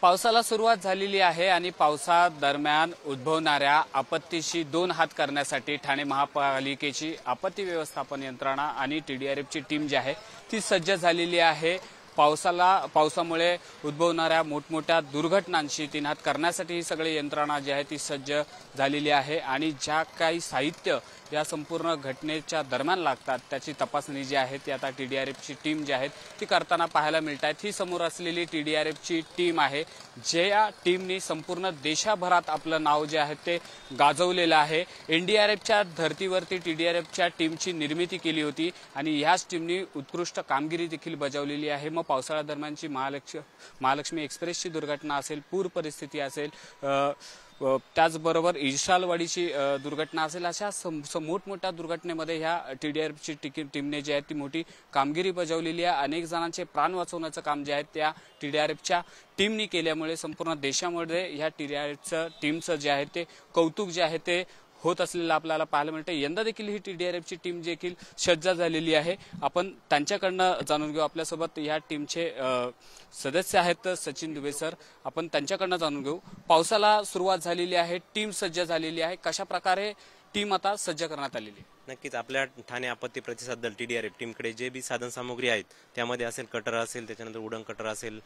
पावसाला सुरुवात झालेली आहे आणि पावसादरम्यान उद्भवणाऱ्या आपत्तीशी दोन हात करण्यासाठी ठाणे महापालिकेची आपत्ती व्यवस्थापन यंत्रणा आणि TDRFची टीम जी आहे ती सज्ज झालेली आहे। पावसामुळे उद्भवणाऱ्या मोठमोठ्या दुर्घटनांशी तीन हात करण्यासाठी ही सगळी यंत्रणा जी आहे ती सज्ज झालेली आहे आणि ज्या काही साहित्य या संपूर्ण घटनेच्या दरम्यान लागतात त्याची तपासणी जी आहे ती आता TDRFची टीम जी आहे ती करताना पाहायला मिळतात। ही समोर असलेली TDRFची टीम आहे, ज्या टीमनी संपूर्ण देशभरात आपलं नाव जे आहे ते गाजवलेलं आहे। NDRFच्या धर्तीवरती TDRFच्या टीमची निर्मिती केली होती आणि याच टीमनी उत्कृष्ट कामगिरी देखील बजावलेली आहे। मग पावसाळ्या दरम्यानची महालक्ष्मी एक्सप्रेसची दुर्घटना असेल, पूर परिस्थिती असेल, त्याचबरोबर इशालवाडीची दुर्घटना असेल, अशा मोठमोठ्या दुर्घटनेमध्ये ह्या TDRFची टीमने जी आहे ती मोठी कामगिरी बजावलेली आहे। अनेक जणांचे प्राण वाचवण्याचं काम जे आहे त्या TDRFच्या टीमनी केल्यामुळे संपूर्ण देशामध्ये ह्या TDRFचं टीमचं जे आहे ते कौतुक जे आहे ते होत असलेलं आपल्याला पाहायला मिळते। यंदा देखील ही TDRFची टीम देखील सज्ज झालेली आहे। आपण त्यांच्याकडनं जाणून घेऊ। आपल्यासोबत या टीमचे सदस्य आहेत सचिन दुबे सर, आपण त्यांच्याकडनं जाणून घेऊ। पावसाला सुरुवात झालेली आहे, टीम सज्ज झालेली आहे, कशा प्रकारे टीम आता सज्ज करण्यात आलेली आहे? नक्कीच आपल्या ठाणे आपत्ती प्रतिसाद दल TDRF टीमकडे जे बी साधन सामुग्री आहेत त्यामध्ये असेल कटर असेल, त्याच्यानंतर उडण कटर असेल,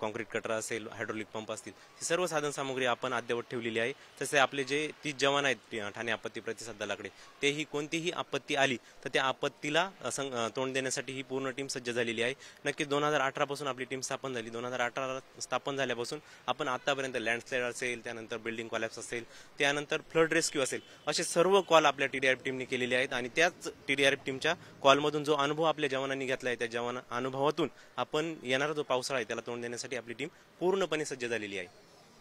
कॉन्क्रीट कटर असेल, हायड्रोलिक पंप असतील, ही सर्व साधन सामुग्री आपण अद्ययावत ठेवलेली आहे। तसे आपले जे 30 जवान आहेत ठाणे आपत्ती प्रतिसाद दलाकडे, तेही कोणतीही आपत्ती आली तर त्या आपत्तीला तोंड देण्यासाठी ही पूर्ण टीम सज्ज झालेली आहे। नक्की 2018 पासून आपली टीम स्थापन झाली। 2018 स्थापन झाल्यापासून आपण आतापर्यंत लँडस्लाइड असेल, त्यानंतर बिल्डिंग कॉलॅप्स असेल, त्यानंतर फ्लड रेस्क्यू असेल, असे सर्व कॉल आपल्या TDRF टीमने केलेले आहेत आणि त्याच TDRF टीमच्या कॉलमधून जो अनुभव आपल्या जवानांनी घेतला आहे त्या अनुभवातून आपण येणारा जो पावसाळा आहे त्याला तोंड देण्यासाठी आपली टीम पूर्णपणे सज्ज झालेली आहे।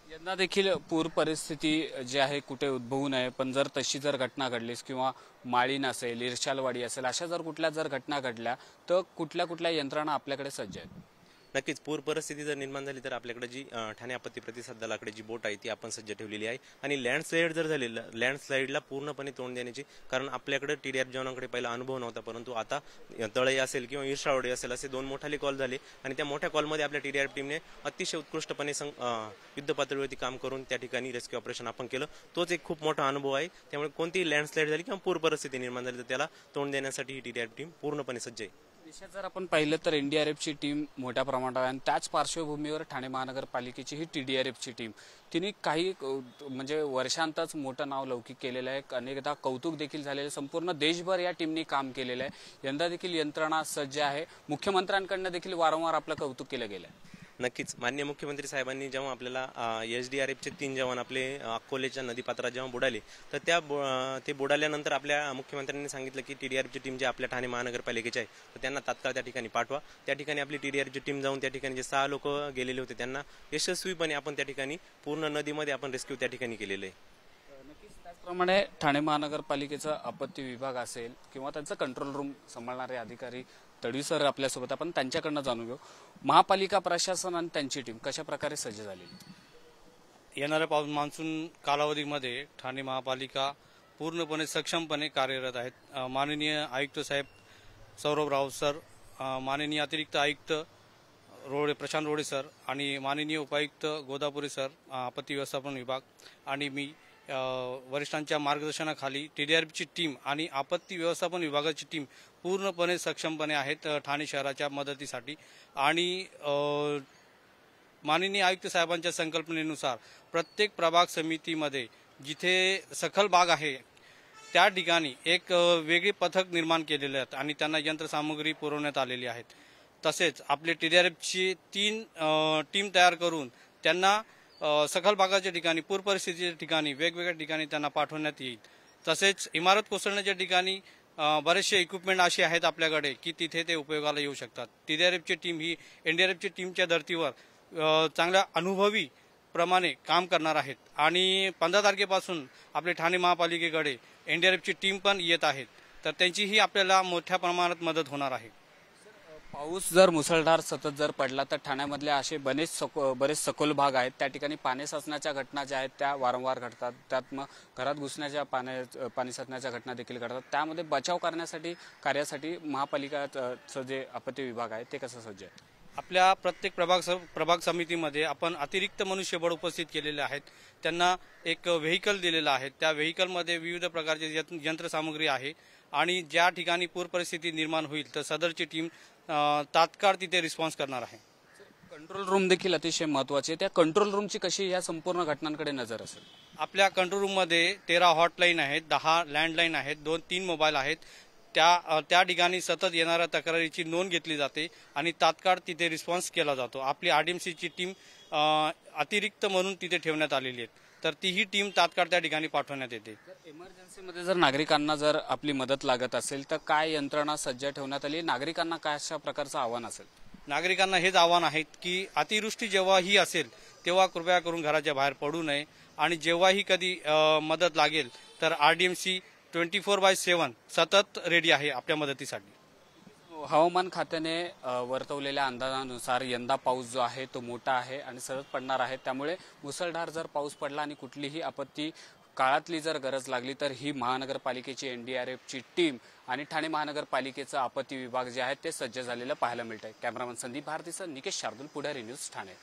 यंदा देखील पूर परिस्थिती जी आहे कुठे उद्भवू नये, पण जर तशी जर घटना घडलीस किंवा माळीण असेल, इर्शालवाडी असेल, अशा जर घटना घडल्या तर कुठल्या यंत्रणा आपल्याकडे सज्ज आहेत? नक्कीच पूर परिस्थिती जर निर्माण झाली तर आपल्याकडे जी ठाणे आपत्ती प्रतिसाद दलाकडे जी बोट आहे ती आपण सज्ज ठेवलेली आहे आणि लँडस्लाइड जर झाली, लँडस्लाइडला पूर्णपणे तोंड देण्याची, कारण आपल्याकडे TDRF जवानांकडे पहिला अनुभव नव्हता, परंतु आता तळई असेल किंवा इर्शालवाडी असेल असे 2 मोठाले कॉल झाले आणि त्या मोठ्या कॉलमध्ये आपल्या TDRF टीमने अतिशय उत्कृष्टपणे युद्ध पातळीवरती काम करून त्या ठिकाणी रेस्क्यू ऑपरेशन आपण केलं। तोच एक खूप मोठा अनुभव आहे। त्यामुळे कोणतीही लँडस्लाइड झाली किंवा पूर परिस्थिती निर्माण झाली तर त्याला तोंड देण्यासाठी ही TDRF टीम पूर्णपणे सज्ज आहे। जर आपण पाहिलं तर NDRFची टीम मोठ्या प्रमाणात आहे आणि त्याच पार्श्वभूमीवर ठाणे महानगरपालिकेची ही TDRFची टीम तिने काही म्हणजे वर्षांतच मोठं नाव लौकिक केलेलं आहे, अनेकदा कौतुक देखील झालेलं, संपूर्ण देशभर या टीमने काम केलेलं आहे। यंदा देखील यंत्रणा सज्ज आहे, मुख्यमंत्र्यांकडून देखील वारंवार आपलं कौतुक केलं गेलं आहे। नक्कीच माननीय मुख्यमंत्री साहेबांनी जेव्हा आपल्याला SDRFचे 3 जवान आपले अकोलेच्या नदीपात्रात जेव्हा बुडाले तर ते बुडाल्यानंतर आपल्या मुख्यमंत्र्यांनी सांगितलं की TDRFची टीम जे आपल्या ठाणे महानगरपालिकेची आहे तर त्यांना तात्काळ त्या ठिकाणी पाठवा। त्या ठिकाणी आपली TDRFची टीम जाऊन त्या ठिकाणी जे 6 लोक गेलेले होते त्यांना यशस्वीपणे आपण त्या ठिकाणी पूर्ण नदीमध्ये आपण रेस्क्यू त्या ठिकाणी केलेलं आहे। त्याचप्रमाणे ठाणे महानगरपालिकेचा आपत्ती विभाग असेल किंवा त्यांचं कंट्रोल रूम सांभाळणारे अधिकारी तडवी सर आपल्यासोबत, आपण त्यांच्याकडनं जाणून घेऊ। महापालिका प्रशासन आणि त्यांची टीम कशा प्रकारे सज्ज झाली? येणाऱ्या मान्सून कालावधीमध्ये ठाणे महापालिका पूर्णपणे सक्षमपणे कार्यरत आहेत। माननीय आयुक्त साहेब सौरभ राव सर, माननीय अतिरिक्त आयुक्त प्रशांत रोडे सर आणि माननीय उपायुक्त गोदापुरे सर, आपत्ती व्यवस्थापन विभाग आणि मी वरिष्ठांच्या मार्गदर्शनाखाली TDRFची टीम आणि आपत्ती व्यवस्थापन विभागाची टीम पूर्णपणे सक्षमपणे आहेत ठाणे शहराच्या मदतीसाठी। आणि माननीय आयुक्त साहेबांच्या संकल्पनेनुसार प्रत्येक प्रभाग समितीमध्ये जिथे सखल भाग आहे त्या ठिकाणी एक वेगळी पथक निर्माण केलेले आहेत आणि त्यांना यंत्रसामुग्री पुरवण्यात आलेली आहेत। तसेच आपले TDRFची 3 टीम तयार करून त्यांना सखल भागाच्या ठिकाणी, पूर परिस्थितीच्या ठिकाणी, वेगवेगळ्या ठिकाणी त्यांना पाठवण्यात येईल। तसेच इमारत कोसळण्याच्या ठिकाणी बरेचसे इक्विपमेंट असे आहेत आपल्याकडे की तिथे ते उपयोगाला येऊ शकतात। TDRFची टीम ही NDRFची टीमच्या धर्तीवर चांगल्या अनुभवी प्रमाणे काम करणार आहेत आणि 15 तारखेपासून आपले ठाणे महापालिकेकडे NDRFची टीम पण येत आहेत, तर त्यांचीही आपल्याला मोठ्या प्रमाणात मदत होणार आहे। पाऊस जर मुसळधार सतत जर पडला तर ठाण्यामधले असे बरेच सखोल भाग आहेत, त्या ठिकाणी पाणी साचण्याच्या घटना ज्या आहेत त्या वारंवार घडतात, त्यात मग घरात घुसण्याच्या पाणी साचण्याच्या घटना देखील घडतात। त्यामध्ये बचाव करण्यासाठी कार्यासाठी महापालिकाचं जे आपत्ती विभाग आहे ते कसं सज्ज आहे? आपल्या प्रत्येक प्रभाग समितीमध्ये आपण अतिरिक्त मनुष्यबळ उपस्थित केलेले आहेत. त्यांना एक व्हेकल दिलेलं आहे. त्या व्हेकलमध्ये विविध प्रकारची यंत्रसामुग्री आहे आणि ज्या ठिकाणी पूर परिस्थिती निर्माण होईल तर सदरची टीम तात्काळ तिथे रिस्पॉन्स करणार आहे. कंट्रोल रूम देखील अतिशय महत्वाचे. त्या कंट्रोल रूमची कशी या संपूर्ण घटनांकडे नजर असेल? आपल्या कंट्रोल रूममध्ये 13 हॉटलाईन आहेत, 10 लँडलाईन आहेत, 2-3 मोबाईल आहेत. त्या ठिकाणी सतत येणाऱ्या तक्रारीची नोंद घेतली जाते आणि तात्काळ तिथे रिस्पॉन्स केला जातो. आपली आरडीएमसीची टीम अतिरिक्त म्हणून तिथे ठेवण्यात आलेली आहे, तर तीही टीम तात्काळ त्या ठिकाणी पाठवण्यात येते. इमर्जन्सीमध्ये जर नागरिकांना जर आपली मदत लागत असेल तर काय यंत्रणा सज्ज ठेवण्यात आली? नागरिकांना काय अशा प्रकारचं आव्हान असेल? नागरिकांना हेच आव्हान आहे की अतिवृष्टी जेव्हाही असेल तेव्हा कृपया करून घराच्या बाहेर पडू नये आणि जेव्हाही कधी मदत लागेल तर आरडीएमसी 24/7 सतत रेडी आहे आपल्या मदतीसाठी. हवामान खात्याने वर्तवलेल्या अंदाजानुसार यंदा पाऊस जो आहे तो मोठा आहे आणि सतत पडणार आहे. त्यामुळे मुसळधार जर पाऊस पडला आणि कुठलीही आपत्ती काळातली जर गरज लागली तर ही महानगरपालिकेची एनडीआरएफची टीम आणि ठाणे महानगरपालिकेचा आपत्ती विभाग जे आहे ते सज्ज झालेलं पाहायला मिळत आहे. कॅमेरामन संदीप भारतीसह निकेश शार्दूल, पुढारी न्यूज, ठाणे.